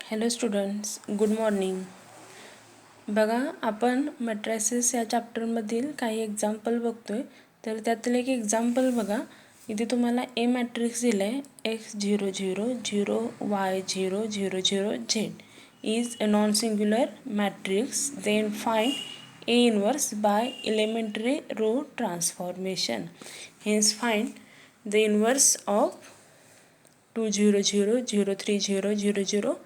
Hello students, good morning. बघा, आपण matrices या चॅप्टरमधील काही एक्झाम्पल बघतोय. तर त्यातील एक एक्झाम्पल बघा. इथे तुम्हाला ए मॅट्रिक्स दिला आहे. x 0 0 0 y 0 0 0 z is a non singular matrix. Then find A inverse by elementary row transformation. Hence find the inverse of 2 0 0 0 3 0 0 0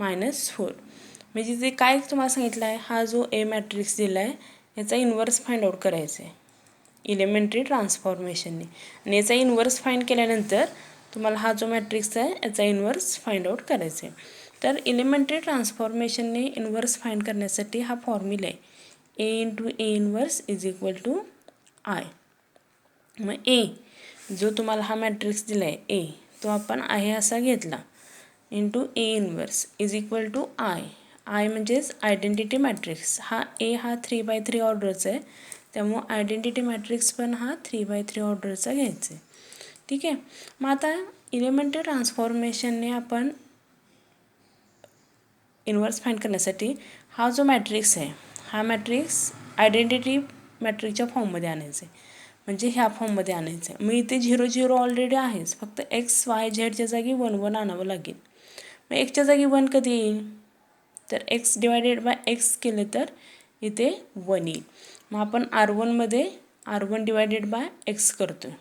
-4. म्हणजे जे काय तुम्हाला सांगितलं आहे, हा जो ए मॅट्रिक्स दिला आहे याचा इन्व्हर्स फाइंड आउट करायचा आहे एलिमेंटरी ट्रान्सफॉर्मेशनने. आणि याचा इन्व्हर्स फाइंड केल्यानंतर तुम्हाला हा जो मॅट्रिक्स आहे याचा इन्व्हर्स फाइंड आउट करायचा आहे. तर एलिमेंटरी ट्रान्सफॉर्मेशनने इन्व्हर्स फाइंड करण्यासाठी हा फॉर्म्युला आहे, A into A inverse is equal to I. मग ए जो तुम्हाला हा मॅट्रिक्स दिला आहे ए, तो आपण आहे असा घेतला into A inverse is equal to I. I म्हणजेच आयडेंटिटी मॅट्रिक्स. हा ए हा 3/3 ऑर्डरचा आहे, त्यामुळं आयडेंटिटी मॅट्रिक्स पण हा 3/3 ऑर्डरचा घ्यायचा आहे. ठीक आहे. मग आता एलिमेंटरी ट्रान्सफॉर्मेशनने आपण इन्व्हर्स फाइंड करण्यासाठी हा जो मॅट्रिक्स आहे हा मॅट्रिक्स आयडेंटिटी मॅट्रिक्सच्या फॉर्ममध्ये आणायचा आहे, म्हणजे ह्या फॉर्ममध्ये आणायचं आहे. मग इथे 0 0 ऑलरेडी आहेच, फक्त एक्स वाय झेडच्या जागी 1 1 आणावं लागेल. मग एक्सच्या जागी 1 कधी येईल, तर एक्स डिवायडेड बाय एक्स केलं तर इथे 1 येईल. मग आपण R1मध्ये R1 डिवायडेड बाय एक्स करतो आहे.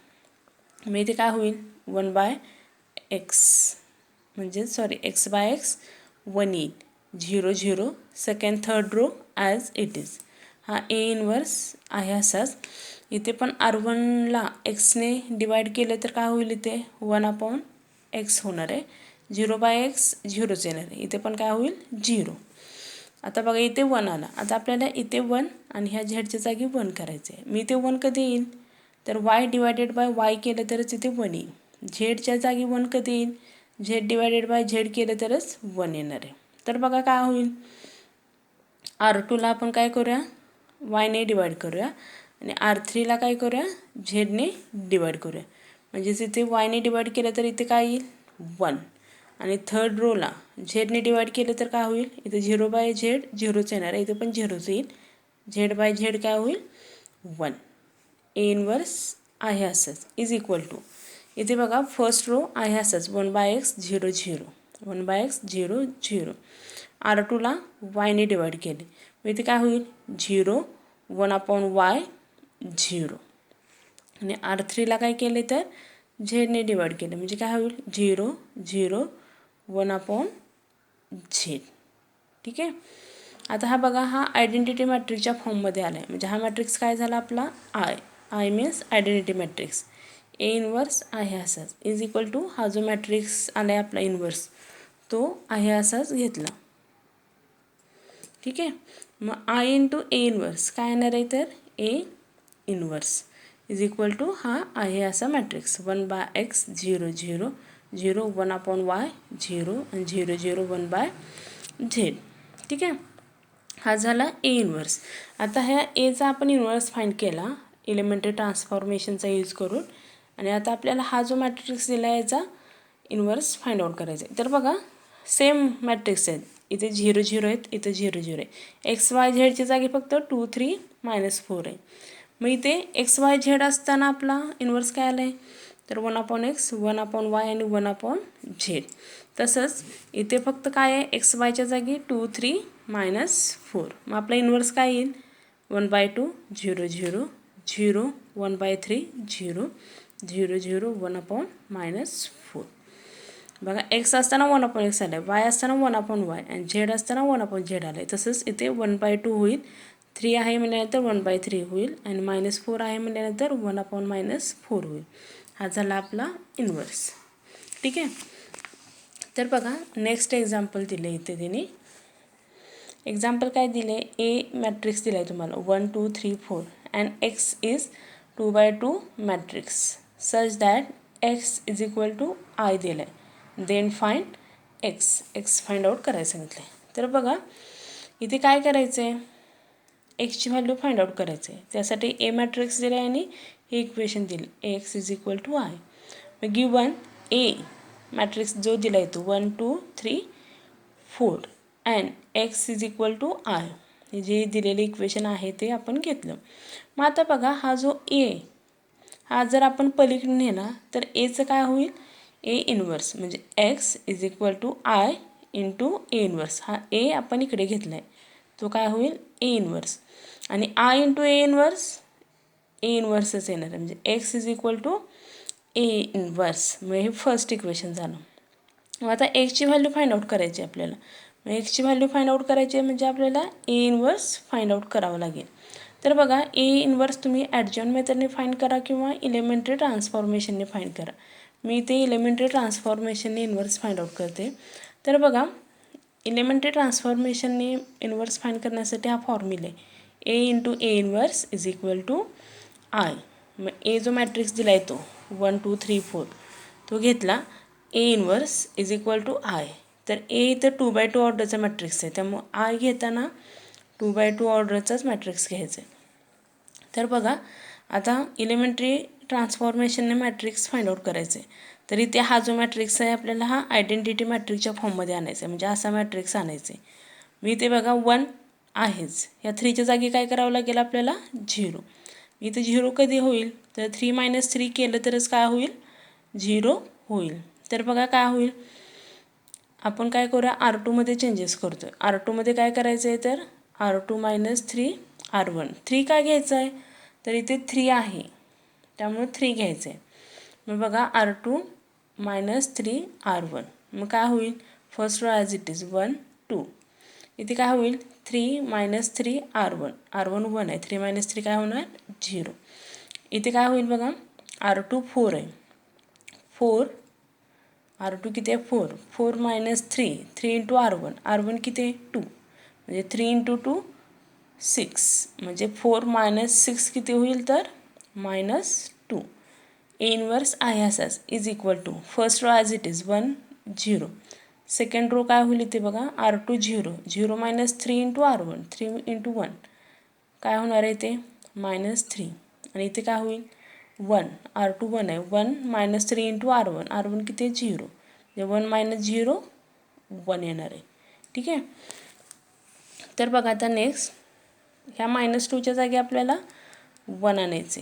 मग इथे काय होईल 1/x, म्हणजे एक्स बाय एक्स 1 येईल. 0 0 second third row as it is. हा ए इन्व्हर्स आहे असाच. इथे पण R1ला एक्सने डिवाईड केलं तर काय होईल, इथे 1/x होणार आहे. 0/x 0च येणार आहे. इथे पण काय होईल 0. आता बघा इथे 1 आला. आता आपल्याला इथे 1 आणि ह्या झेडच्या जागी 1 करायचं आहे. मी इथे 1 कधी येईल, तर y डिवायडेड बाय y केलं तरच इथे 1 येईल. झेडच्या जागी 1 कधी येईल, झेड डिवायडेड बाय झेड केलं तरच 1 येणार आहे. तर बघा काय होईल, R2ला आपण काय करूया, वायने डिवाईड करूया आणि R3ला काय करूया, झेडने डिवाईड करूया. म्हणजेच इथे वायने डिवाईड केलं तर इथे काय येईल 1. आणि थर्ड रोला झेडने डिवाईड केलं तर काय होईल, इथे 0/z 0च येणार आहे. इथे पण 0च येईल. z/z काय होईल 1. ए इन्व्हर्स आहे असंच इज इक्वल टू, इथे बघा फर्स्ट रो आहे असंच 1/x 0 0 1/x 0 0. R2ला वायने डिवाईड केले, मग इथे काय होईल 0 1/y 0. आणि R3ला काय केले तर झेडने डिवाईड केलं, म्हणजे काय होईल 0 0 1/z. ठीक आहे. आता हा बघा, हा आयडेंटिटी मॅट्रिक्सच्या फॉर्ममध्ये आला आहे. म्हणजे हा मॅट्रिक्स काय झाला आपला I means identity matrix. A inverse आहे असाच इज इक्वल टू, हा जो मॅट्रिक्स आला आहे आपला इन्व्हर्स तो आहे असाच घेतला. ठीक आहे. मग आय इंटू ए इन्व्हर्स काय येणार आहे, तर ए इन्व्हर्स इज इक्वल टू हा आहे असा मॅट्रिक्स 1/x 0 0 0 1/y 0 आणि 0 0 1/z. ठीक आहे. हा झाला ए इन्व्हर्स. आता ह्या एचा आपण इन्व्हर्स फाइंड केला एलिमेंटरी ट्रान्सफॉर्मेशनचा यूज करून. आणि आता आपल्याला हा जो मॅट्रिक्स दिला आहे याचा इन्व्हर्स फाइंड आउट करायचा आहे. तर बघा सेम मॅट्रिक्स आहेत, इथे 0 0 आहेत, इथे 0 0 आहे. एक्स वाय झेडची जागी फक्त 2 3 -4 आहे. मग इथे एक्स वाय झेड असताना आपला इन्व्हर्स काय आला आहे, तर 1/x 1/y आणि 1/z. तसंच इथे फक्त काय आहे, एक्स वायच्या जागी 2 3 -4. मग आपला इन्व्हर्स काय येईल 1/2 0 0 0 1/3 0 0 0 1/-4. बघा एक्स असताना 1/x आलं आहे, वाय असताना 1/y आणि झेड असताना 1/z आलं आहे. तसंच इथे 1/2 होईल, 3 आहे म्हटल्यानंतर 1/3 होईल आणि -4 आहे म्हटल्यानंतर 1/-4 होईल. हा झाला आपला इन्व्हर्स. ठीक आहे. तर बघा नेक्स्ट एक्झाम्पल दिलं इथे तिने. एक्झाम्पल काय दिले, ए मॅट्रिक्स दिला आहे तुम्हाला 1 2 3 4 and X is 2/2 matrix such that X is equal to I दिलं आहे. Then find X find out करायला सांगितलं आहे. तर बघा इथे काय करायचं आहे, एक्सची व्हॅल्यू फाइंड आउट करायचं आहे. त्यासाठी ए मॅट्रिक्स दिलं आहे आणि हे इक्वेशन दिलं X is equal to I. मग गिवन ए मॅट्रिक्स जो दिला आहे तो 1 2 3 4 and X is equal to I. हे जे दिलेले इक्वेशन आहे ते आपण घेतलं. मग आता बघा हा जो ए हा जर आपण पलीकडे नेला तर एचं काय होईल, ए इन्व्हर्स म्हणजे X is equal to I into A inverse. हा ए आपण इकडे घेतला आहे तो काय होईल ए इन्व्हर्स आणि I into A inverse A इन्व्हर्सच येणार आहे म्हणजे X is equal to A inverse. मग हे फर्स्ट इक्वेशन झालं. मग आता एक्सची व्हॅल्यू फाइंड आउट करायची आपल्याला. मग एक्सची व्हॅल्यू फाइंड आउट करायची आहे म्हणजे आपल्याला ए इन्व्हर्स फाइंड आउट करावं लागेल. तर बघा ए इन्व्हर्स तुम्ही ॲडजॉइंट मेथडने फाइंड करा किंवा इलेमेंटरी ट्रान्सफॉर्मेशनने फाइंड करा. मी ते इलेमेंटरी ट्रान्सफॉर्मेशनने इन्व्हर्स फाइंड आउट करते. तर बघा इलेमेंटरी ट्रान्सफॉर्मेशनने इन्व्हर्स फाइंड करण्यासाठी हा फॉर्म्युला आहे A into A inverse is equal to I. मग ए जो मॅट्रिक्स दिला आहे तो 1 2 3 4 तो घेतला A inverse is equal to I. तर ए इथं 2x2 ऑर्डरचा मॅट्रिक्स आहे त्यामुळे आय घेताना 2x2 ऑर्डरचाच मॅट्रिक्स घ्यायचा आहे. तर बघा आता इलेमेंटरी ट्रान्सफॉर्मेशनने मॅट्रिक्स फाइंड आउट करायचं आहे. तर इथे हा जो मॅट्रिक्स आहे आपल्याला हा आयडेंटिटी मॅट्रिक्सच्या फॉर्ममध्ये आणायचा आहे म्हणजे असा मॅट्रिक्स आणायचा आहे. मी इथे बघा 1 आहेच, या 3च्या जागी काय करावं लागेल आपल्याला 0. इथे 0 कधी होईल तर 3 - 3 केलं तरच काय होईल 0 होईल. तर बघा काय होईल आपण काय करूया R2मध्ये चेंजेस करतो आहे. R2मध्ये काय करायचं आहे तर R2 - 3 R1. 3 काय घ्यायचं आहे तर इथे 3 आहे त्यामुळे 3 घ्यायचं आहे. मग बघा R2 - 3 R1. मग काय होईल first row as it is 1 2. इथे काय होईल 3 - 3 R1. R1 1 आहे 3 - 3 काय होणार 0. इथे काय होईल बघा R2 4 आहे 4 R2 किती आहे 4 4 - 3 3 इंटू R1 R1 किती आहे 2 म्हणजे 3 इंटू 2 6 म्हणजे 4 - 6 किती होईल तर -2. ए इन्व्हर्स आहे असाच is equal to first row as it is 1 0. Second row काय होईल इथे बघा R2 0 0 - 3 इंटू R1 3 इंटू 1 काय होणार आहे इथे -3 आणि इथे काय होईल 1 R2 1 आहे 1 - 3 इंटू R1 R1 किती आहे 0 म्हणजे 1 - 0 1 येणार आहे. ठीक आहे. तर बघा आता नेक्स्ट ह्या -2च्या जागी आपल्याला 1 आणायचे.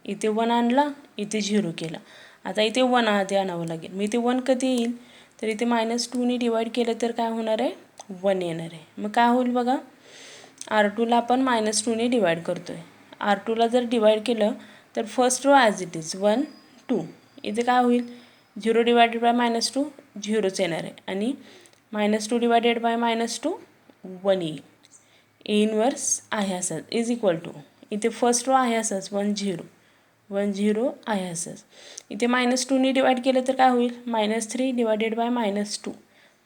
इथे 1 आणला इथे 0 केला. आता इथे 1 आधी आणावं लागेल. मग इथे 1 कधी येईल तर इथे -2ने डिवाईड केलं तर काय होणार आहे 1 येणार आहे. मग काय होईल बघा R2ला आपण -2ने डिवाईड करतो आहे. R2ला जर डिवाईड केलं तर first row as it is 1 2. इथे काय होईल 0 डिवायडेड बाय -2 0च येणार आहे आणि -2 डिवायडेड बाय -2 1 येईल. ए इन्व्हर्स आहे असंच इज इक्वल टू इथे फर्स्ट रो आहे असंच 1 0 1 0 आहे असंच. इथे -2ने डिवाईड केलं तर काय होईल -3 डिवायडेड बाय -2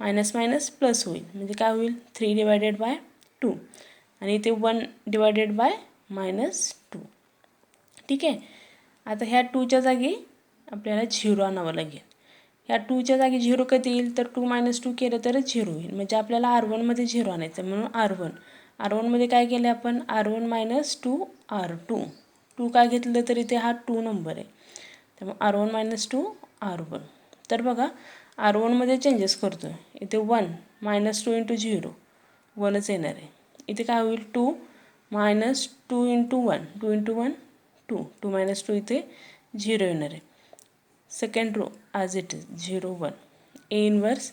मायनस प्लस होईल म्हणजे काय होईल 3 डिवायडेड बाय 2 आणि इथे 1 डिवायडेड बाय -2. ठीक आहे. आता ह्या 2च्या जागी आपल्याला 0 आणावं लागेल. ह्या 2च्या जागी 0 कधी येईल तर 2 - 2 केलं तरच 0 होईल म्हणजे आपल्याला R1मध्ये 0 आणायचं म्हणून R1मध्ये काय केलं आपण R1 - 2 R2 2 काय घेतलं तर इथे हा 2 नंबर आहे त्यामुळे R1 - 2 R1. तर बघा R1मध्ये चेंजेस करतो आहे. इथे 1 -2 इंटू 0 1च येणार आहे. इथे काय होईल 2 - 2 इंटू 1 2 इंटू 1 2 2 - 2 इथे 0 येणार आहे. Second row as it is 0 1. A inverse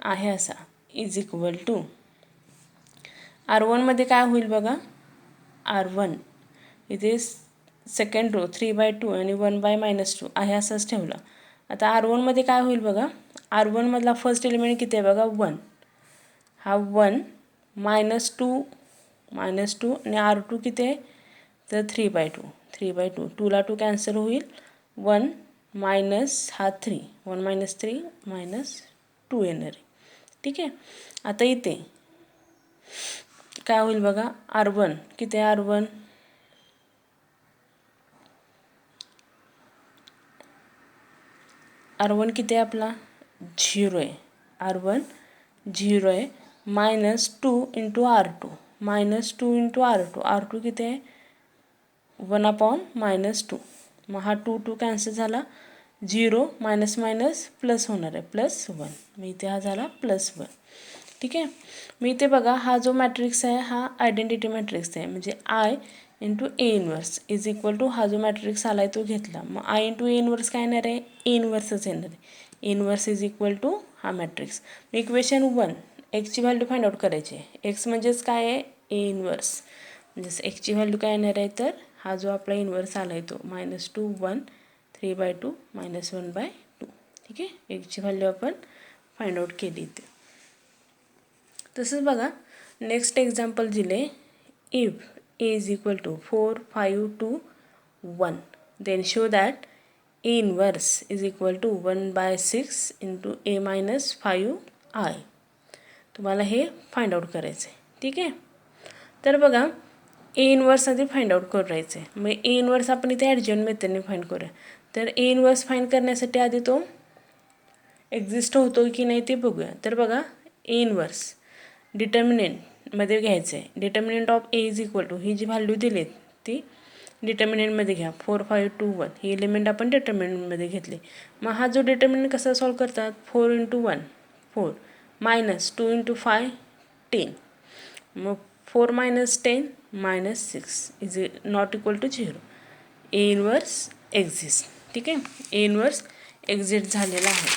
आहे असा इज इक्वल टू R1मध्ये काय होईल बघा R1 इथे सेकंड रो 3/2 आणि 1/-2 आहे असंच ठेवला. आता R1मध्ये काय होईल बघा R1मधला फर्स्ट एलिमेंट किती आहे बघा 1. हा 1 -2 आणि R2 किती आहे तर 3/2 3/2 2ला 2 कॅन्सल होईल 1 मायनस हा 3 1 - 3 -2 येणार आहे. ठीक आहे. आता इथे काय होईल बघा R1 किती आहे R1 किती आहे आपला 0 आहे. R1 0 आहे -2 इंटू R2 -2 इंटू R2 किती आहे 1/-2. मग हा 2 2 कॅन्सल झाला 0 मायनस मायनस प्लस होणार आहे +1. मग इथे हा झाला +1. ठीक आहे. मग इथे बघा हा जो मॅट्रिक्स आहे हा आयडेंटिटी मॅट्रिक्स आहे. म्हणजे I into A inverse is equal to हा जो मॅट्रिक्स आला आहे तो घेतला. मग I इंटू ए इन्वर्स काय येणार आहे? ए इन्वर्सच येणार आहे. A inverse is equal to हा मॅट्रिक्स. इक्वेशन 1 एक्सची व्हॅल्यू फाइंड आउट करायची आहे. एक्स म्हणजेच काय आहे? A inverse. म्हणजेच एक्सची व्हॅल्यू काय येणार आहे? तर हा जो आपला इन्वर्स आला आहे तो -2 1 3/2 -1/2. ठीक आहे. एक्सची व्हॅल्यू आपण फाइंड आउट केली इथे. तसंच बघा नेक्स्ट एक्झाम्पल दिले. If A is equal to 4 5 2 1 then show that A inverse is equal to 1/6 into A -5i. तुम्हाला हे फाइंड आउट करायचं आहे. ठीक आहे. तर बघा ए इन्वर्स आधी फाइंड आउट करायचं आहे. मग ए इन्वर्स आपण इथे ॲडजॉइन मेथडने फाइंड करूया. तर ए इन्वर्स फाइंड करण्यासाठी आधी तो एक्झिस्ट होतो की नाही ते बघूया. तर बघा ए इन्वर्स डिटर्मिनंटमध्ये घ्यायचं आहे. Determinant of A is equal to ही जी व्हॅल्यू दिली ती डिटर्मिनंटमध्ये घ्या. 4 5 2 1 ही एलिमेंट आपण डिटर्मिनंटमध्ये घेतले. मग हा जो डिटर्मिनंट कसा सॉल्व करतात? 4 × 1 4 -2 × 5 10. मग 4 - 10 -6 is not equal to 0. A inverse exist. ठीक आहे. ए इन्वर्स एक्झिस्ट झालेला आहे.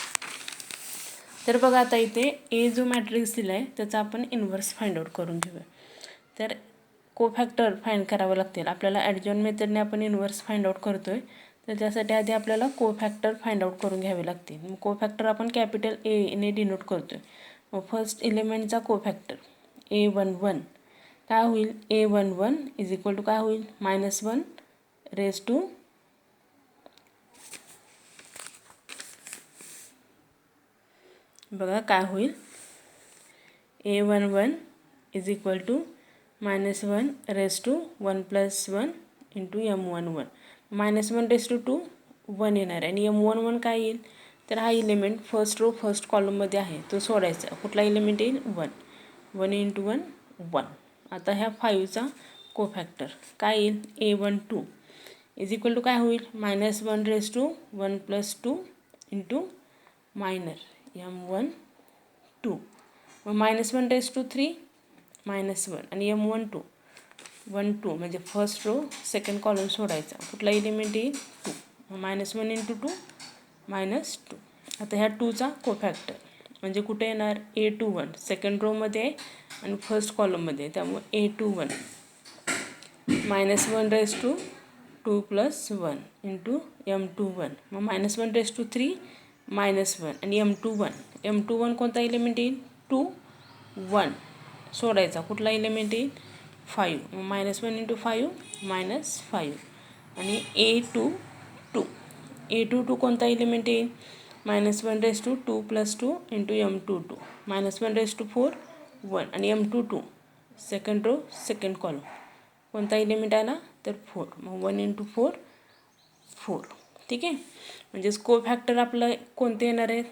तर बघा आता इथे ए जो मॅट्रिक्स दिला आहे त्याचा आपण इन्वर्स फाइंड आउट करून घेऊया. तर कोफॅक्टर फाइंड करावं लागतील आपल्याला. ॲडजॉइन मेथडने आपण इन्वर्स फाइंड आउट करतो आहे. तर त्यासाठी आधी आपल्याला कोफॅक्टर फाइंड आउट करून घ्यावे लागतील. मग कोफॅक्टर आपण कॅपिटल एने डिनोट करतो आहे. मग फर्स्ट एलिमेंटचा कोफॅक्टर A11 काय होईल? A11 इज इक्वल टू काय होईल? -1 रेज टू बघा काय होईल? A11 is equal to -1 raise to 1 + 1 into M11. -1 raise to 2 1 येणार आहे. आणि M11 काय येईल? तर हा एलिमेंट फर्स्ट रो फर्स्ट कॉलममध्ये आहे तो सोडायचा. कुठला एलिमेंट येईल? 1 1 × 1 1. आता ह्या 5चा कोफॅक्टर काय येईल? A12 इज इक्वल टू काय होईल? -1 raise to 1 + 2 into minor M12. मग -1 रेज टू 3 -1 आणि M12 1 2 म्हणजे फर्स्ट रो सेकंड कॉलम सोडायचा. कुठला एलिमेंट येईल? 2. मग -1 × 2 -2. आता ह्या 2चा कोफॅक्टर म्हणजे कुठे येणार? A21 सेकंड रोमध्ये आणि फर्स्ट कॉलममध्ये. त्यामुळे A21 -1 raise to 2 + 1 into M21. मग -1 रेज टू 3 -1 आणि M21 कोणता एलिमेंट येईल? 2 1 सोडायचा. कुठला एलिमेंट येईल? 5. मग -1 × 5 -5 आणि A22 कोणता एलिमेंट येईल? -1 raise to 2 + 2 into M22. -1 raise to 4 1 आणि M22 second row second column कोणता एलिमेंट आला? तर 4. मग 1 × 4 4. ठीक आहे. म्हणजेच कोफॅक्टर आपलं कोणते येणार आहे?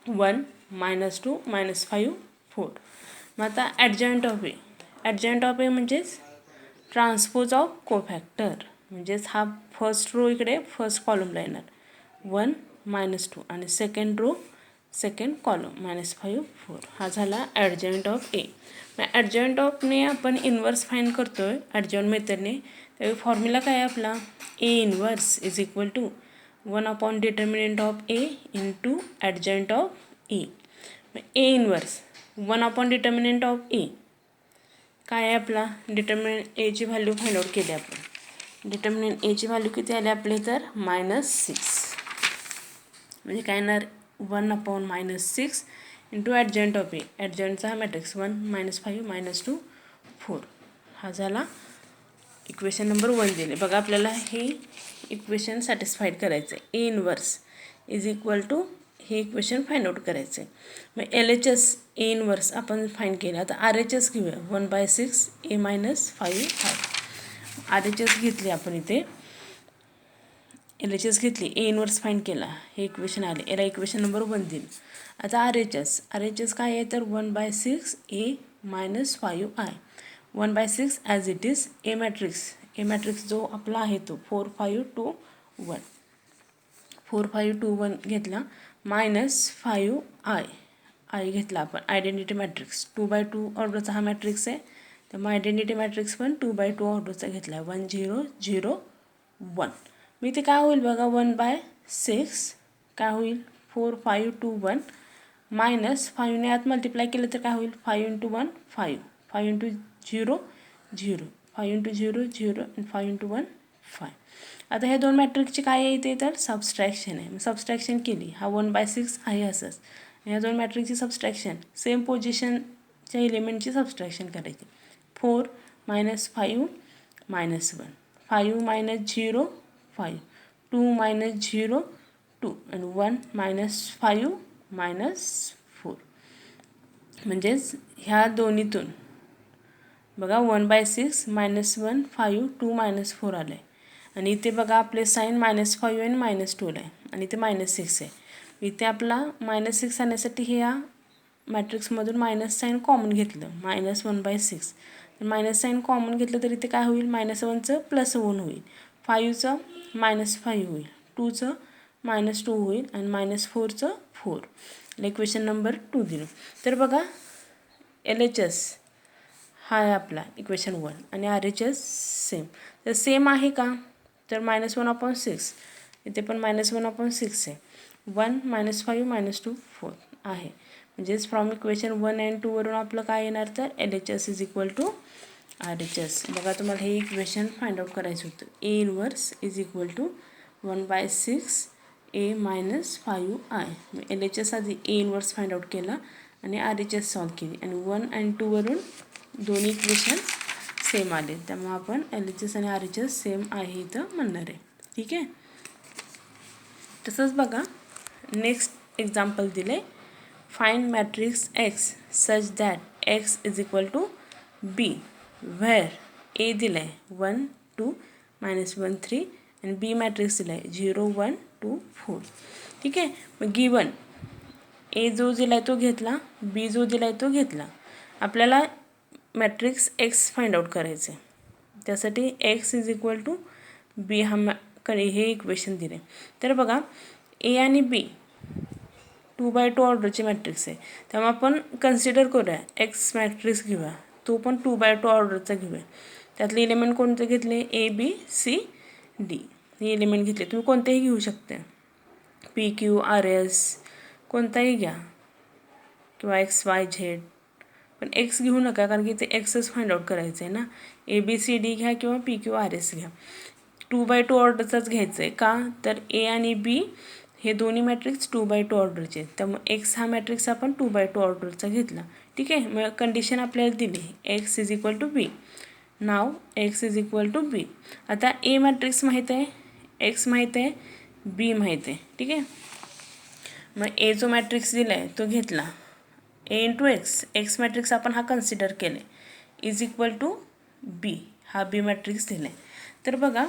1 -2 -5 4. मग आता ॲडजॉइंट ऑफ ए. ॲडजॉइंट ऑफ ए म्हणजेच ट्रान्सपोज ऑफ कोफॅक्टर. म्हणजेच हा फर्स्ट रो इकडे फर्स्ट कॉलमला येणार 1 -2 आणि सेकंड रो सेकंड कॉलम -5 4. हा झाला ॲडजॉइंट ऑफ ए. मग ॲडजॉइंट ऑफने आपण इन्वर्स फाइंड करतो आहे ॲडजॉइन मेथडने. त्यावेळी फॉर्म्युला काय आहे आपला? A inverse is equal to 1 determinant of A into adjoint of A. A inverse 1 determinant of A काय आहे आपला? डिटर्मिनंट एची व्हॅल्यू फाइंड आउट केली आपण. डिटर्मिनंट एची व्हॅल्यू किती आली आपले? तर -6. म्हणजे काय येणार? 1/-6 इंटू ॲडजॉइंट ऑफ ए. ॲडजॉइंटचा हा मॅट्रिक्स 1 -5 -2 4. हा झाला इक्वेशन नंबर 1 दिले. बघा आपल्याला हे इक्वेशन सॅटिस्फाईड करायचं आहे. A inverse is equal to हे इक्वेशन फाइंड आउट करायचं आहे. मग LHS ए इन्वर्स आपण फाइंड केलं. आता RHS घेऊया. 1/6 A - 5 RHS घेतली आपण इथे. LHS घेतली. ए इन्वर्स फाइंड केला. हे इक्वेशन आले. याला इक्वेशन नंबर 1 दिलं. आता RHS काय आहे? तर 1/6 A - 5i. 1/6 as it is a matrix जो आपला आहे तो 4 5 2 1. 4 5 2 1 घेतला -5 आय घेतला आपण आयडेंटिटी मॅट्रिक्स 2x2 ऑर्डरचा हा मॅट्रिक्स आहे. तर मग आयडेंटिटी मॅट्रिक्स पण 2x2 ऑर्डरचा घेतला आहे 1 0 0 1. मी ते काय होईल बघा 1/6 काय होईल 4 5 2 1 -5ने आत मल्टिप्लाय केलं तर काय होईल 5 × 1 5 5 × 0 0 5 × 0 0 आणि 5 × 1 5. आता ह्या दोन मॅट्रिक्सची काय आहे इथे तर सबस्ट्रॅक्शन आहे. सबस्ट्रॅक्शन केली हा 1/6 आहे असंच. ह्या दोन मॅट्रिक्सची सबस्ट्रॅक्शन सेम पोझिशनच्या एलिमेंटची सबस्ट्रॅक्शन करायची. 4 - 5 -1 5 - 0 5 2 - 0 2 आणि 1 - 5 -4. म्हणजेच ह्या दोन्हीतून बघा 1/6 -1 5 2 -4 आलं आहे. आणि इथे बघा आपले साईन -5 आणि -2 आहे आणि इथे -6 आहे. इथे आपला -6 आणण्यासाठी ह्या मॅट्रिक्समधून मायनस साईन कॉमन घेतलं -1/6. तर मायनस साईन कॉमन घेतलं तर इथे काय होईल -1चं +1 होईल 5चं -5 होईल 2चं -2 होईल आणि -4चं 4. इक्वेशन नंबर 2 दिलं. तर बघा LHS हा आहे आपला इक्वेशन 1 आणि RHS सेम. तर सेम आहे का तर -1/6 इथे पण -1/6 आहे 1 -5 -2 4 आहे. म्हणजेच फ्रॉम इक्वेशन 1 आणि 2 वरून आपलं काय येणार तर LHS = RHS. बघा तुम्हाला हे इक्वेशन फाइंड आउट करायचं होतं. A 1 = 1/6 A - 5I. LHS आधी A 1 फाइंड आउट केला आणि RHS सॉल्व केली आणि 1 आणि 2 वरून दोन्ही इक्वेशन सेम आले. त्यामुळे आपण LHS आणि RHS सेम आहे इथं म्हणणार आहे. ठीक आहे. तसंच बघा नेक्स्ट एक्झाम्पल दिले find matrix X such that X = B where A दिलं आहे 1 2 -1 3 आणि B मॅट्रिक्स दिला आहे 0 1 2 4. ठीक आहे. मग गिवन A जो दिला आहे तो घेतला B जो दिला आहे तो घेतला. आपल्याला मॅट्रिक्स X फाइंड आउट करायचं आहे. त्यासाठी X = B हे इक्वेशन दिले. तर बघा A आणि B 2x2 ऑर्डरची मॅट्रिक्स आहे. त्यामुळे आपण कन्सिडर करूया X मॅट्रिक्स घेऊया तो पण 2x2 ऑर्डरचा घेऊया. त्यातले एलिमेंट कोणते घेतले A B C D हे एलिमेंट घेतले. तुम्ही कोणतेही घेऊ शकता P Q R S कोणताही घ्या किंवा X Y Z. पण X घेऊ नका कारण की ते Xच फाइंड आउट करायचं आहे ना. A B C D घ्या किंवा P Q R S घ्या. 2x2 ऑर्डरचाच घ्यायचं आहे का तर A आणि B हे दोन्ही मॅट्रिक्स 2x2 ऑर्डरचे आहेत. त्यामुळे X हा मॅट्रिक्स आपण 2x2 ऑर्डरचा घेतला. ठीक आहे. मग कंडिशन आपल्याला दिली X = B. नाव X = B. आता A मॅट्रिक्स माहीत आहे X माहीत आहे B माहीत आहे. ठीक आहे. मग A जो मॅट्रिक्स दिला आहे तो घेतला A × X मॅट्रिक्स आपण हा कन्सिडर केले = B हा B मॅट्रिक्स दिला आहे. तर बघा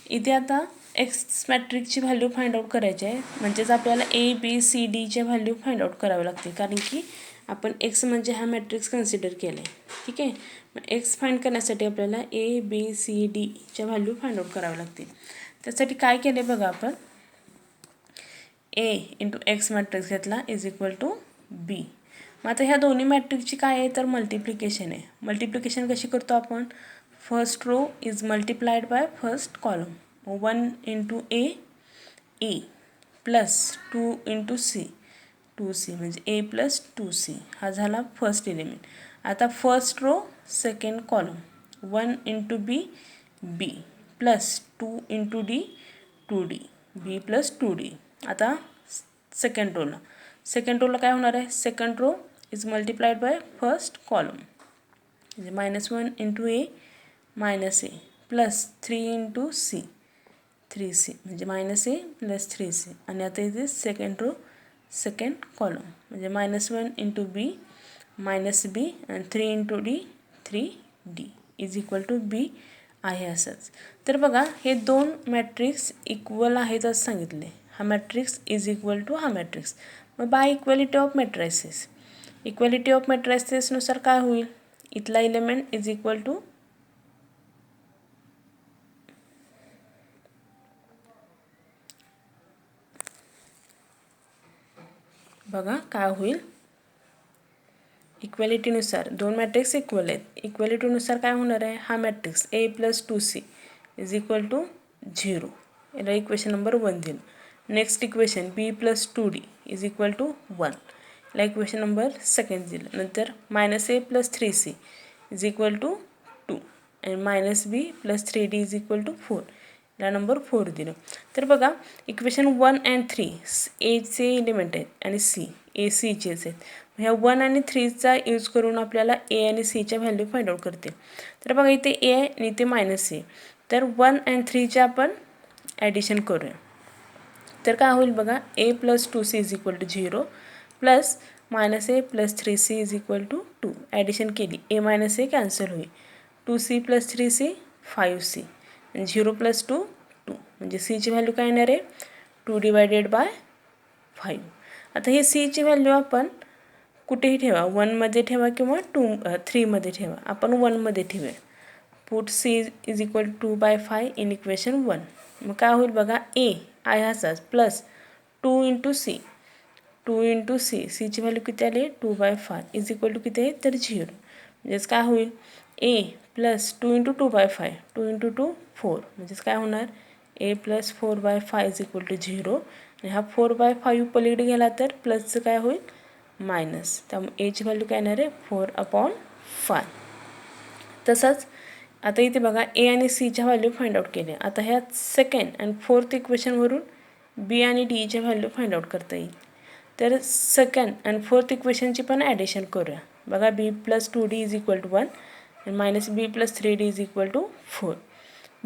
इथे आता X मॅट्रिक्सची व्हॅल्यू फाइंड आउट करायची आहे. म्हणजेच आपल्याला A B C Dच्या व्हॅल्यू फाइंड आउट करावे लागते कारण की आपण X म्हणजे हा मॅट्रिक्स कन्सिडर केला आहे. ठीक आहे. मग X फाइंड करण्यासाठी आपल्याला A B C Dच्या व्हॅल्यू फाइंड आउट करावे लागते. त्यासाठी काय केले बघा आपण A × X मॅट्रिक्स घेतला = B. मग आता ह्या दोन्ही मॅट्रिक्सची काय आहे तर मल्टिप्लिकेशन आहे. मल्टिप्लिकेशन कशी करतो आपण first row is multiplied by first column 1 × A plus 2 × C 2C म्हणजे A + 2C हा झाला फर्स्ट एलिमेंट. आता first row second column 1 × B plus 2 × D 2D B + 2D. आता सेकंड रोला काय होणार आहे second row is multiplied by first column म्हणजे -1 × A - A plus 3 × C 3C म्हणजे -A + 3C. आणि आता इथे सेकंड रो सेकंड कॉलम म्हणजे -1 × B -B आणि 3 × D 3D = B आहे असंच. तर बघा हे दोन मॅट्रिक्स इक्वल आहेत असं सांगितले. हा मॅट्रिक्स = हा मॅट्रिक्स. मग by equality of matrices equality of मॅट्रायसेसनुसार काय होईल इथला एलिमेंट = बघा काय होईल, इक्वॅलिटीनुसार दोन मॅट्रिक्स इक्वल आहेत. इक्वॅलिटीनुसार काय होणार आहे, हा matrix A + 2C is equal to 0. याला इक्वेशन नंबर 1 दिलं. Next equation B + 2D is equal to 1. याला इक्वेशन नंबर 2 दिलं. नंतर -A + 3C is equal to 2 आणि -B + 3D is equal to 4. याला नंबर 4 दिलं. तर बघा इक्वेशन 1 and 3 Aचे एलिमेंट आहेत आणि Cचेच आहेत. ह्या 1 आणि 3चा यूज करून आपल्याला A आणि Cच्या व्हॅल्यू फाइंड आउट करते. तर बघा इथे A आणि इथे -A. तर 1 and 3चे आपण ॲडिशन करूया. तर काय होईल बघा, A + 2C is equal to 0 plus -A + 3C is equal to 2. Addition केली, A - A कॅन्सल होईल. 2C + 3C 5C आणि 0 + 2 2. म्हणजे Cची व्हॅल्यू काय येणार आहे, 2/5. आता ही Cची व्हॅल्यू आपण कुठेही ठेवा, 1मध्ये ठेवा किंवा 3मध्ये ठेवा. आपण 1मध्ये ठेवूया. Put C is equal to 2/5 in equation 1. मग काय होईल बघा, A आहे असाच प्लस 2 × C 2 × C. Cची व्हॅल्यू किती आली, 2/5 इज इक्वल टू किती आहे तर 0. म्हणजेच काय होईल, A + 2 × 2/5 2 × 2 4. म्हणजेच काय होणार, A + 4/5 इज इक्वल टू 0. आणि हा 4/5 पलीकडे गेला तर प्लसचं काय होईल, मायनस. त्यामुळे Aची व्हॅल्यू काय येणार आहे, 4/5. तसंच आता इथे बघा A आणि Cच्या व्हॅल्यू फाइंड आउट केल्या. आता ह्या 2nd आणि 4th इक्वेशनवरून B आणि Dच्या व्हॅल्यू फाइंड आउट करता येईल. तर 2nd आणि 4th इक्वेशनची पण ॲडिशन करूया. बघा B + 2D is equal to 1 आणि -B + 3D is equal to 4.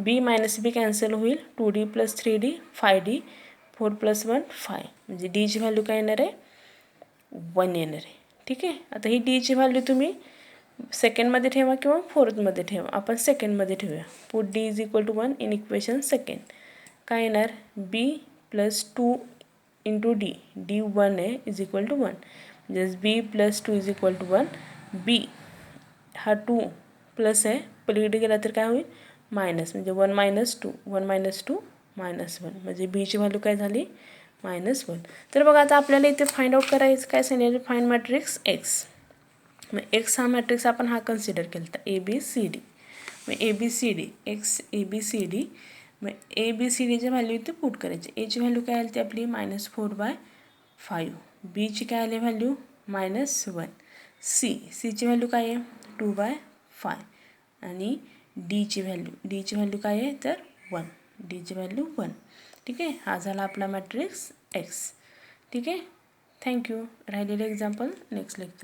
B - B cancel होईल, 2D + 3D 5D 4 + 1 5. म्हणजे Dची व्हॅल्यू काय येणार आहे, 1 येणार आहे. ठीक आहे. आता ही Dची व्हॅल्यू तुम्ही 2ndमध्ये ठेवा किंवा 4thमध्ये ठेवा. आपण 2ndमध्ये ठेवूया. Put D is equal to 1 in equation 2. काय येणार, B + 2 × D D 1 आहे इज इक्वल टू 1. म्हणजेच B + 2 is equal to 1. B हा 2 प्लस आहे, पलीकडे गेला तर काय होईल, मायनस. म्हणजे 1 - 2 1 - 2 -1. म्हणजे Bची व्हॅल्यू काय झाली, -1. तर बघा आता आपल्याला इथे फाइंड आउट करायचं काय सांगितलं, फाइंड मॅट्रिक्स X. मग X हा मॅट्रिक्स आपण हा कन्सिडर केला होता ABCD. मग ABCD X ABCD. मग ABCDची व्हॅल्यू इथे पुट करायची. Aची व्हॅल्यू काय आली ती आपली -4/5. Bची काय आली व्हॅल्यू -1. Cची व्हॅल्यू काय आहे 2/5 आणि Dची व्हॅल्यू काय आहे तर 1. Dची व्हॅल्यू 1. ठीक आहे. हा झाला आपला मॅट्रिक्स X. ठीक आहे. थँक्यू. राहिलेले एक्झाम्पल नेक्स्ट लेक्चर.